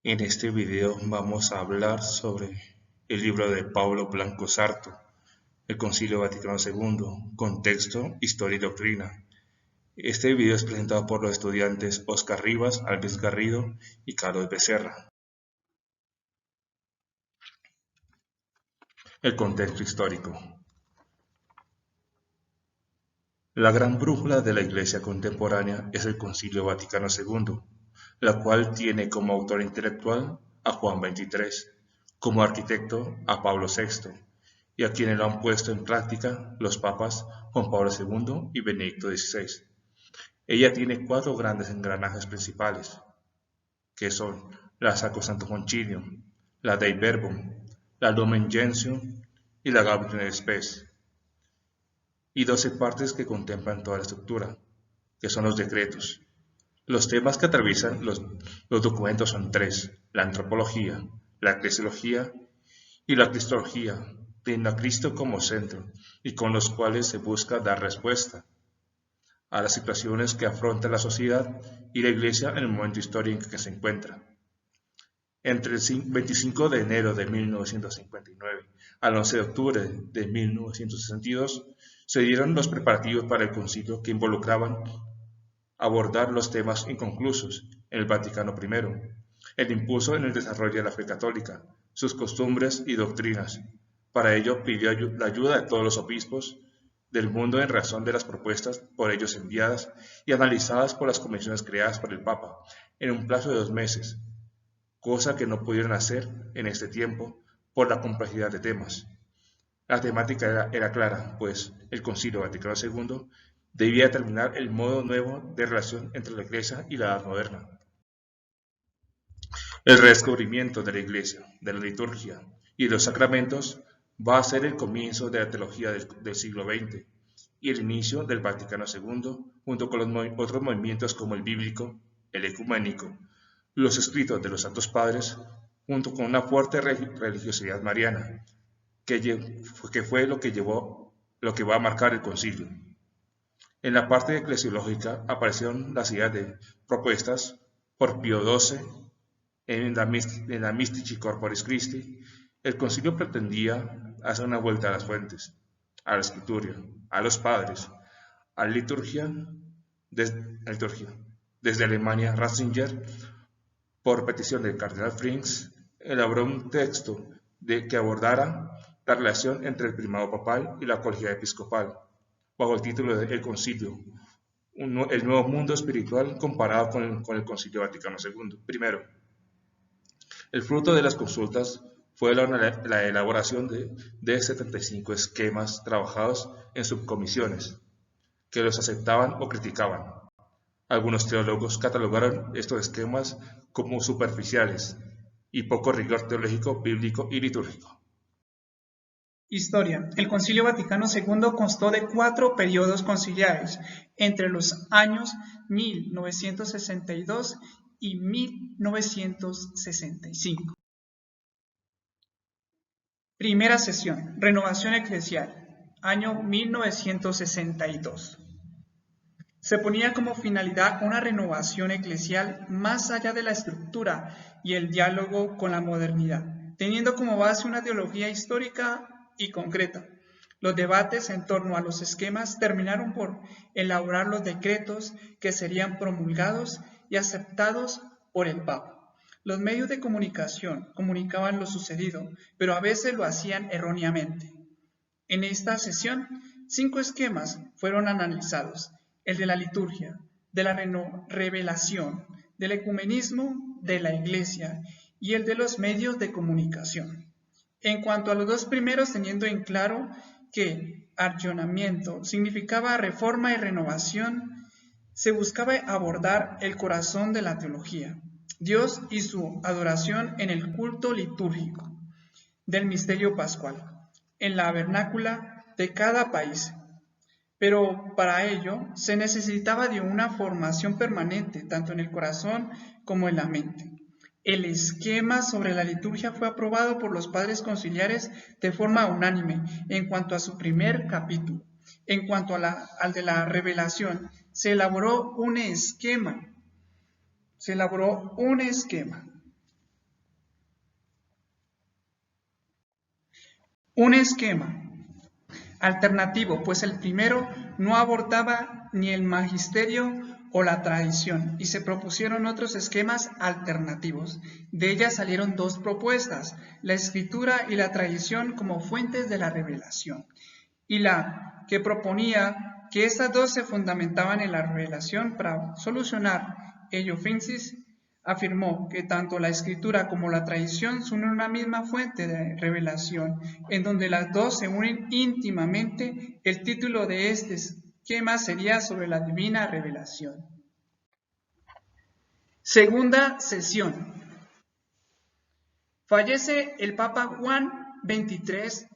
En este video vamos a hablar sobre el libro de Pablo Blanco Sarto, El Concilio Vaticano II, Contexto, Historia y Doctrina. Este video es presentado por los estudiantes Oscar Rivas, Alves Garrido y Carlos Becerra. El contexto histórico. La gran brújula de la Iglesia contemporánea es el Concilio Vaticano II, la cual tiene como autor intelectual a Juan XXIII, como arquitecto a Pablo VI, y a quienes lo han puesto en práctica los papas Juan Pablo II y Benedicto XVI. Ella tiene cuatro grandes engranajes principales, que son la Sacrosanctum Concilium, la Dei Verbum, la Lumen Gentium y la Gaudium Spes, y 12 partes que contemplan toda la estructura, que son los decretos. Los temas que atraviesan los documentos son tres: la antropología, la eclesiología y la cristología, teniendo a Cristo como centro, y con los cuales se busca dar respuesta a las situaciones que afronta la sociedad y la Iglesia en el momento histórico en que se encuentra. Entre el 25 de enero de 1959 al 11 de octubre de 1962 se dieron los preparativos para el concilio, que involucraban abordar los temas inconclusos en el Vaticano I, el impulso en el desarrollo de la fe católica, sus costumbres y doctrinas. Para ello pidió la ayuda de todos los obispos del mundo en razón de las propuestas por ellos enviadas y analizadas por las comisiones creadas por el Papa en un plazo de 2 meses, cosa que no pudieron hacer en este tiempo por la complejidad de temas. La temática era clara, pues el Concilio Vaticano II debía determinar el modo nuevo de relación entre la Iglesia y la Edad Moderna. El redescubrimiento de la Iglesia, de la liturgia y de los sacramentos va a ser el comienzo de la teología del siglo XX y el inicio del Vaticano II, junto con los otros movimientos como el bíblico, el ecuménico, los escritos de los Santos Padres, junto con una fuerte religiosidad mariana, que fue lo que va a marcar el concilio. En la parte eclesiológica aparecieron las ideas de propuestas por Pío XII en la Mystici Corporis Christi. El concilio pretendía hacer una vuelta a las fuentes, a la escritura, a los padres, a la liturgia. Desde Alemania, Ratzinger, por petición del cardenal Frings, elaboró un texto que abordara la relación entre el primado papal y la colegiata episcopal, bajo el título de El Concilio, el nuevo mundo espiritual comparado con el Concilio Vaticano II. Primero, el fruto de las consultas fue la elaboración de 75 esquemas trabajados en subcomisiones, que los aceptaban o criticaban. Algunos teólogos catalogaron estos esquemas como superficiales y poco rigor teológico, bíblico y litúrgico. Historia. El Concilio Vaticano II constó de 4 periodos conciliares entre los años 1962 y 1965. Primera sesión. Renovación eclesial. Año 1962. Se ponía como finalidad una renovación eclesial más allá de la estructura y el diálogo con la modernidad, teniendo como base una teología histórica y concreta. Los debates en torno a los esquemas terminaron por elaborar los decretos que serían promulgados y aceptados por el Papa. Los medios de comunicación comunicaban lo sucedido, pero a veces lo hacían erróneamente. En esta sesión, 5 esquemas fueron analizados: el de la liturgia, de la revelación, del ecumenismo, de la Iglesia y el de los medios de comunicación. En cuanto a los 2 primeros, teniendo en claro que archonamiento significaba reforma y renovación, se buscaba abordar el corazón de la teología, Dios y su adoración en el culto litúrgico del misterio pascual, en la vernácula de cada país. Pero para ello se necesitaba de una formación permanente, tanto en el corazón como en la mente. El esquema sobre la liturgia fue aprobado por los padres conciliares de forma unánime en cuanto a su primer capítulo. En cuanto al de la revelación, se elaboró un esquema Un esquema alternativo, pues el primero no abordaba ni el magisterio o la tradición, y se propusieron otros esquemas alternativos. De ellas salieron dos propuestas: la escritura y la tradición como fuentes de la revelación, y la que proponía que estas dos se fundamentaban en la revelación. Para solucionar ello, Fincis afirmó que tanto la escritura como la tradición son una misma fuente de revelación, en donde las dos se unen íntimamente. El título de este esquema sería sobre la divina revelación. Segunda sesión. Fallece el Papa Juan XXIII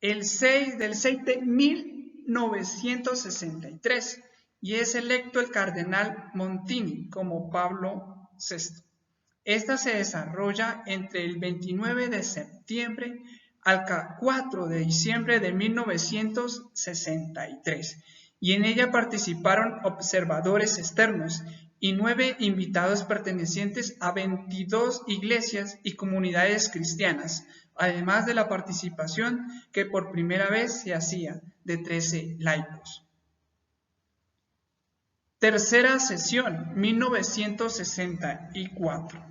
el 6 de 1963 y es electo el cardenal Montini como Pablo VI. Esta se desarrolla entre el 29 de septiembre al 4 de diciembre de 1963 y en ella participaron observadores externos y 9 invitados pertenecientes a 22 iglesias y comunidades cristianas, además de la participación que por primera vez se hacía de 13 laicos. Tercera sesión, 1964,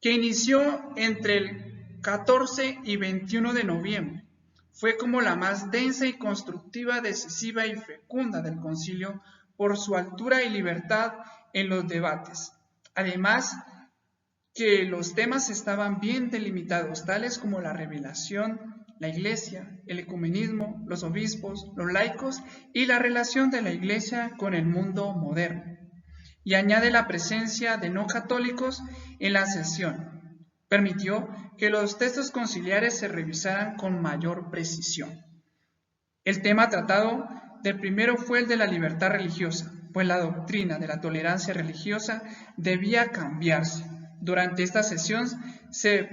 que inició entre el 14 y 21 de noviembre. Fue como la más densa y constructiva, decisiva y fecunda del concilio por su altura y libertad en los debates. Además, que los temas estaban bien delimitados, tales como la revelación, la iglesia, el ecumenismo, los obispos, los laicos y la relación de la iglesia con el mundo moderno. Y añade la presencia de no católicos en la sesión. Permitió que los textos conciliares se revisaran con mayor precisión. El tema tratado del primero fue el de la libertad religiosa, pues la doctrina de la tolerancia religiosa debía cambiarse. Durante esta sesión se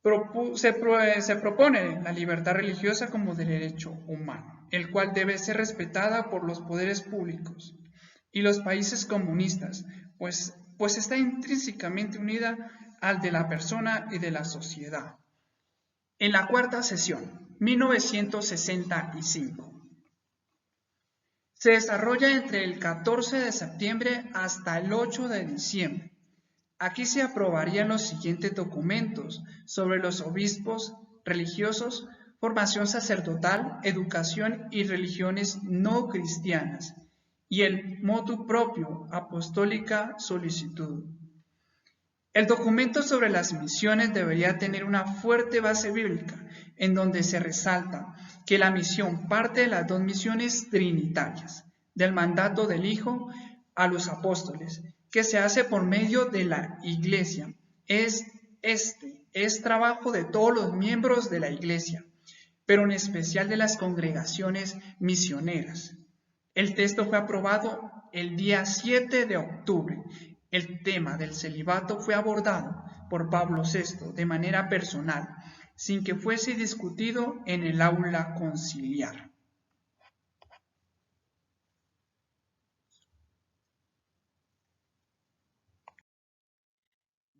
propone la libertad religiosa como derecho humano, el cual debe ser respetada por los poderes públicos y los países comunistas, pues está intrínsecamente unida al de la persona y de la sociedad. En la cuarta sesión, 1965, se desarrolla entre el 14 de septiembre hasta el 8 de diciembre. Aquí se aprobarían los siguientes documentos sobre los obispos religiosos, formación sacerdotal, educación y religiones no cristianas, y el motu proprio, apostólica solicitud. El documento sobre las misiones debería tener una fuerte base bíblica, en donde se resalta que la misión parte de las dos misiones trinitarias, del mandato del Hijo a los apóstoles, que se hace por medio de la Iglesia. Es trabajo de todos los miembros de la Iglesia, pero en especial de las congregaciones misioneras. El texto fue aprobado el día 7 de octubre. El tema del celibato fue abordado por Pablo VI de manera personal, sin que fuese discutido en el aula conciliar.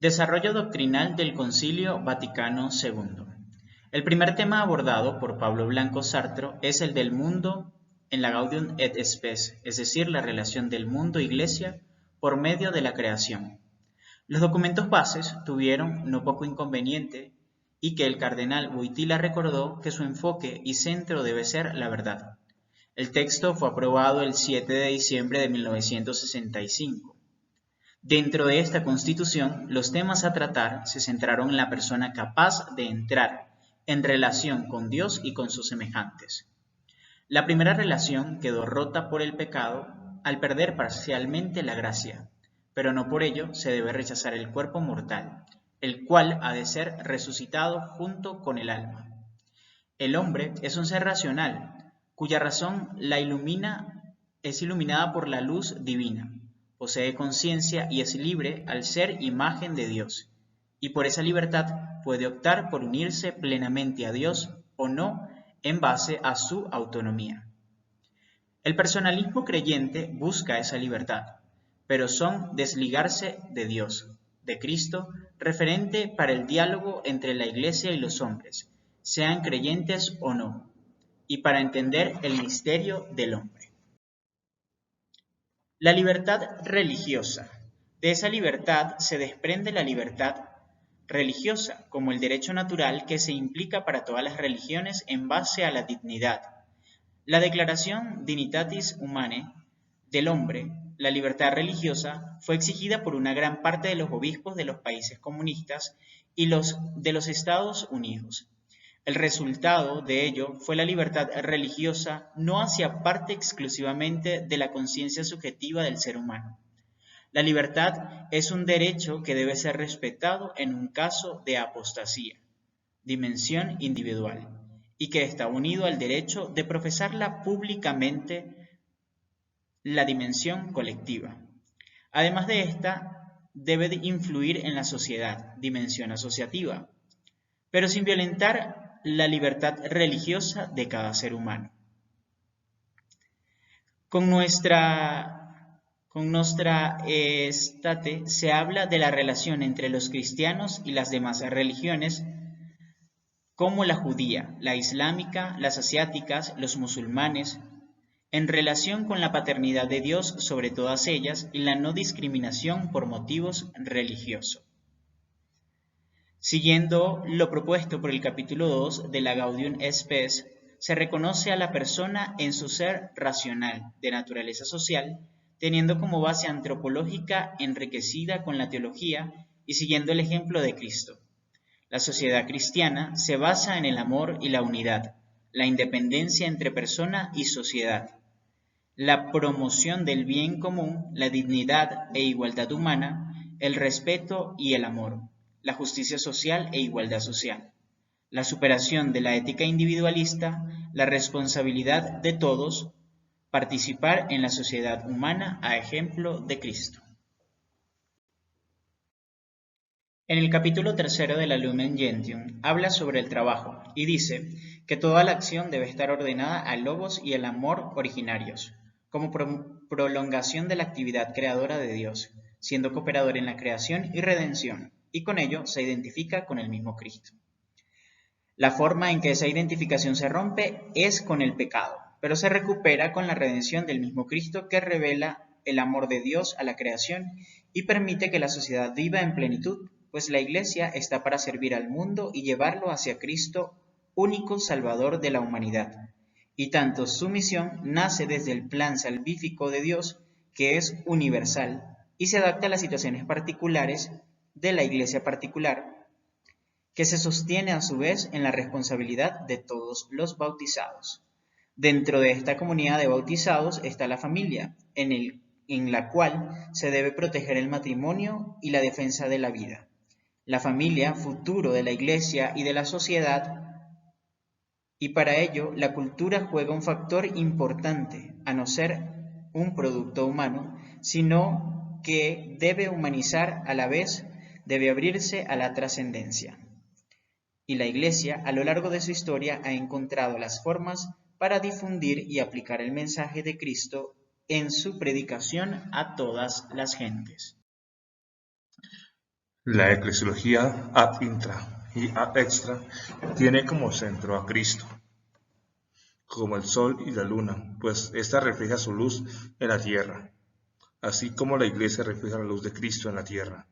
Desarrollo doctrinal del Concilio Vaticano II. El primer tema abordado por Pablo Blanco Sartro es el del mundo en la Gaudium et Spes, es decir, la relación del mundo-iglesia por medio de la creación. Los documentos bases tuvieron no poco inconveniente y que el cardenal Wojtyła recordó que su enfoque y centro debe ser la verdad. El texto fue aprobado el 7 de diciembre de 1965. Dentro de esta constitución, los temas a tratar se centraron en la persona capaz de entrar en relación con Dios y con sus semejantes. La primera relación quedó rota por el pecado al perder parcialmente la gracia, pero no por ello se debe rechazar el cuerpo mortal, el cual ha de ser resucitado junto con el alma. El hombre es un ser racional, cuya razón es iluminada por la luz divina. Posee conciencia y es libre al ser imagen de Dios, y por esa libertad puede optar por unirse plenamente a Dios o no en base a su autonomía. El personalismo creyente busca esa libertad, pero son desligarse de Dios, de Cristo, referente para el diálogo entre la Iglesia y los hombres, sean creyentes o no, y para entender el misterio del hombre. La libertad religiosa. De esa libertad se desprende la libertad religiosa, como el derecho natural que se implica para todas las religiones en base a la dignidad. La Declaración Dignitatis Humanae del hombre, la libertad religiosa, fue exigida por una gran parte de los obispos de los países comunistas y los de los Estados Unidos. El resultado de ello fue la libertad religiosa no hacía parte exclusivamente de la conciencia subjetiva del ser humano. La libertad es un derecho que debe ser respetado en un caso de apostasía, dimensión individual, y que está unido al derecho de profesarla públicamente, la dimensión colectiva. Además de esta, debe de influir en la sociedad, dimensión asociativa, pero sin violentar la libertad religiosa de cada ser humano. Con nuestra estate se habla de la relación entre los cristianos y las demás religiones, como la judía, la islámica, las asiáticas, los musulmanes, en relación con la paternidad de Dios sobre todas ellas y la no discriminación por motivos religiosos. Siguiendo lo propuesto por el capítulo 2 de la Gaudium et Spes, se reconoce a la persona en su ser racional, de naturaleza social, teniendo como base antropológica enriquecida con la teología y siguiendo el ejemplo de Cristo. La sociedad cristiana se basa en el amor y la unidad, la independencia entre persona y sociedad, la promoción del bien común, la dignidad e igualdad humana, el respeto y el amor, la justicia social e igualdad social, la superación de la ética individualista, la responsabilidad de todos, participar en la sociedad humana a ejemplo de Cristo. En el capítulo 3 de la Lumen Gentium habla sobre el trabajo y dice que toda la acción debe estar ordenada al logos y el amor originarios, como prolongación de la actividad creadora de Dios, siendo cooperador en la creación y redención, y con ello se identifica con el mismo Cristo. La forma en que esa identificación se rompe es con el pecado, pero se recupera con la redención del mismo Cristo que revela el amor de Dios a la creación y permite que la sociedad viva en plenitud, pues la Iglesia está para servir al mundo y llevarlo hacia Cristo, único Salvador de la humanidad. Y tanto su misión nace desde el plan salvífico de Dios, que es universal, y se adapta a las situaciones particulares de la Iglesia particular, que se sostiene a su vez en la responsabilidad de todos los bautizados. Dentro de esta comunidad de bautizados está la familia, en la cual se debe proteger el matrimonio y la defensa de la vida. La familia, futuro de la Iglesia y de la sociedad, y para ello la cultura juega un factor importante, a no ser un producto humano, sino que debe humanizar a la vez, debe abrirse a la trascendencia. Y la Iglesia, a lo largo de su historia, ha encontrado las formas para difundir y aplicar el mensaje de Cristo en su predicación a todas las gentes. La eclesiología ad intra y ad extra tiene como centro a Cristo, como el sol y la luna, pues ésta refleja su luz en la tierra, así como la Iglesia refleja la luz de Cristo en la tierra.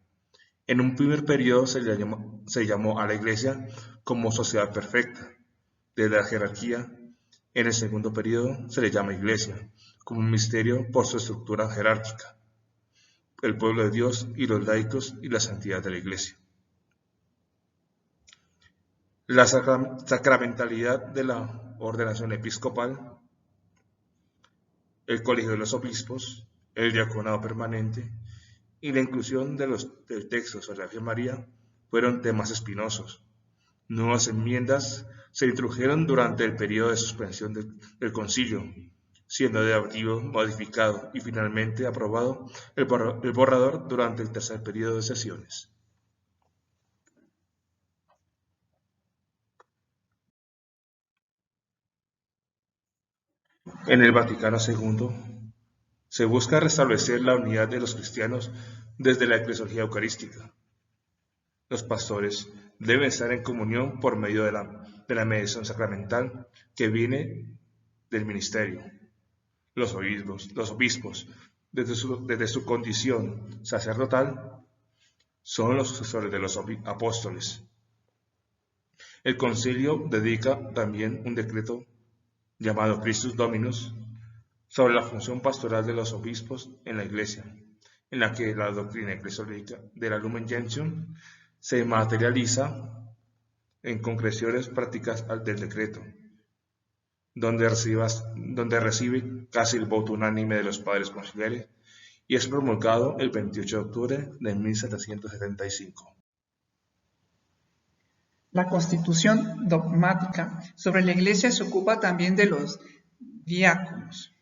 En un primer periodo se llamó a la Iglesia como sociedad perfecta, desde la jerarquía. En el segundo periodo se le llama Iglesia, como un misterio por su estructura jerárquica, el pueblo de Dios y los laicos y la santidad de la Iglesia. La sacramentalidad de la ordenación episcopal, el colegio de los obispos, el diaconado permanente y la inclusión del texto sobre la Virgen María fueron temas espinosos. Nuevas enmiendas se introdujeron durante el periodo de suspensión del concilio, siendo debatido, modificado y finalmente aprobado el borrador durante el tercer periodo de sesiones. En el Vaticano II se busca restablecer la unidad de los cristianos desde la eclesiología eucarística. Los pastores deben estar en comunión por medio de la de la mediación sacramental que viene del ministerio. Los obispos desde su condición sacerdotal, son los sucesores de los apóstoles. El concilio dedica también un decreto llamado Christus Dominus sobre la función pastoral de los obispos en la Iglesia, en la que la doctrina eclesiológica de la Lumen Gentium se materializa en concreciones prácticas del decreto, donde recibe casi el voto unánime de los padres conciliares y es promulgado el 28 de octubre de 1775. La Constitución dogmática sobre la Iglesia se ocupa también de los diáconos.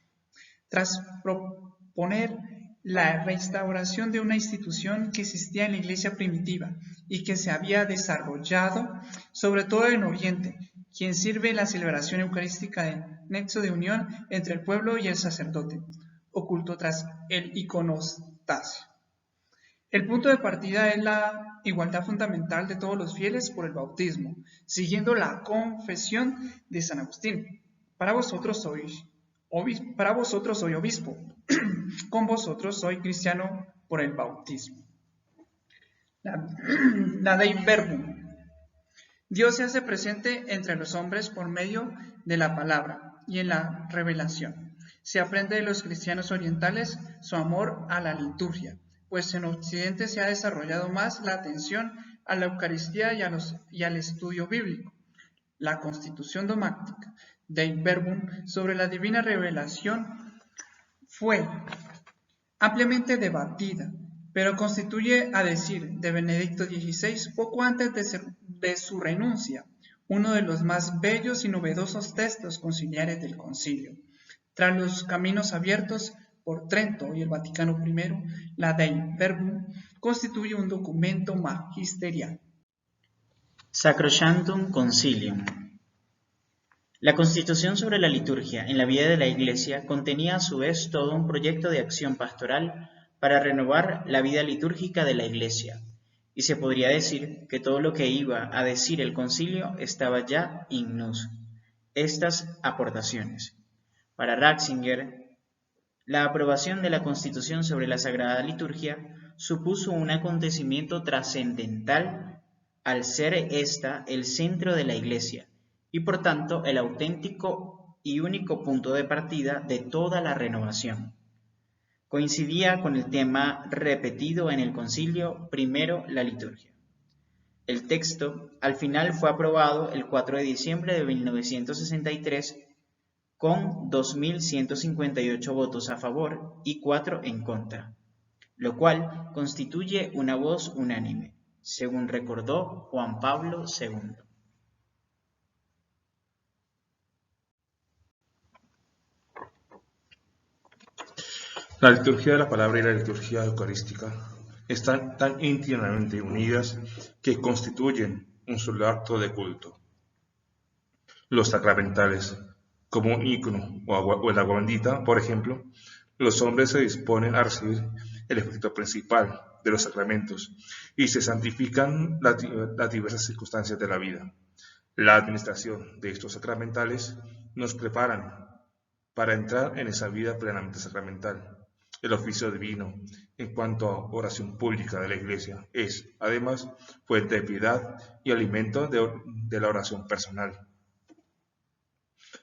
Tras proponer la restauración de una institución que existía en la Iglesia primitiva y que se había desarrollado sobre todo en Oriente, quien sirve la celebración eucarística de nexo de unión entre el pueblo y el sacerdote, oculto tras el iconostasio. El punto de partida es la igualdad fundamental de todos los fieles por el bautismo, siguiendo la confesión de San Agustín. Para vosotros soy obispo, con vosotros soy cristiano por el bautismo. La Dei Verbum. Dios se hace presente entre los hombres por medio de la palabra y en la revelación. Se aprende de los cristianos orientales su amor a la liturgia, pues en Occidente se ha desarrollado más la atención a la Eucaristía y al estudio bíblico. La Constitución dogmática Dei Verbum sobre la divina revelación fue ampliamente debatida, pero constituye, a decir de Benedicto XVI, poco antes de su renuncia, uno de los más bellos y novedosos textos conciliares del concilio. Tras los caminos abiertos por Trento y el Vaticano I, la Dei Verbum constituye un documento magisterial. Sacrosanctum Concilium. La Constitución sobre la liturgia en la vida de la Iglesia contenía a su vez todo un proyecto de acción pastoral para renovar la vida litúrgica de la Iglesia, y se podría decir que todo lo que iba a decir el concilio estaba ya in nos. Estas aportaciones. Para Ratzinger, la aprobación de la Constitución sobre la Sagrada Liturgia supuso un acontecimiento trascendental al ser ésta el centro de la Iglesia y por tanto el auténtico y único punto de partida de toda la renovación. Coincidía con el tema repetido en el concilio, primero la liturgia. El texto al final fue aprobado el 4 de diciembre de 1963 con 2.158 votos a favor y 4 en contra, lo cual constituye una voz unánime, según recordó Juan Pablo II. La liturgia de la palabra y la liturgia eucarística están tan íntimamente unidas que constituyen un solo acto de culto. Los sacramentales, como un ícono o el agua bendita, por ejemplo, los hombres se disponen a recibir el efecto principal de los sacramentos y se santifican las diversas circunstancias de la vida. La administración de estos sacramentales nos preparan para entrar en esa vida plenamente sacramental. El oficio divino, en cuanto a oración pública de la Iglesia, es, además, fuente de piedad y alimento de la oración personal.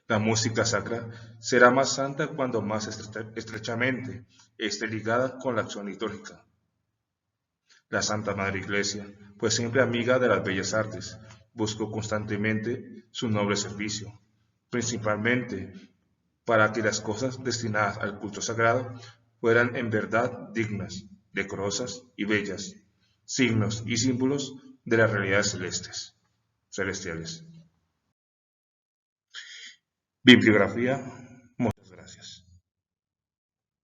La música sacra será más santa cuando más estrechamente esté ligada con la acción litúrgica. La Santa Madre Iglesia, pues siempre amiga de las bellas artes, buscó constantemente su noble servicio, principalmente para que las cosas destinadas al culto sagrado fueran en verdad dignas, decorosas y bellas, signos y símbolos de las realidades celestiales. Bibliografía